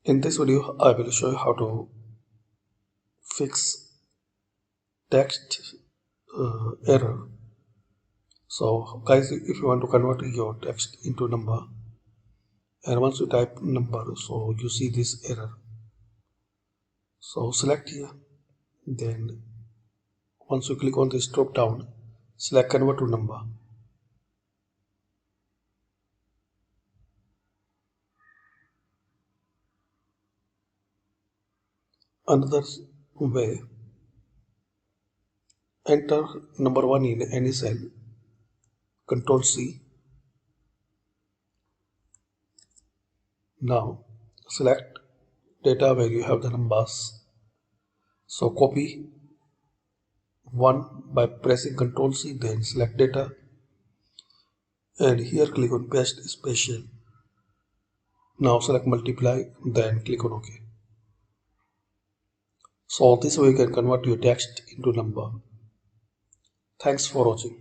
In this video, I will show you how to fix text error. So guys, if you want to convert your text into number, and once you type number, so you see this error. So select here, then once you click on this drop down, select convert to number. Another way, enter number 1 in any cell, Control C. Now select data where you have the numbers. So copy 1 by pressing Control C, then select data, and here click on paste special. Now select multiply, then click on OK. So this way you can convert your text into number. Thanks for watching.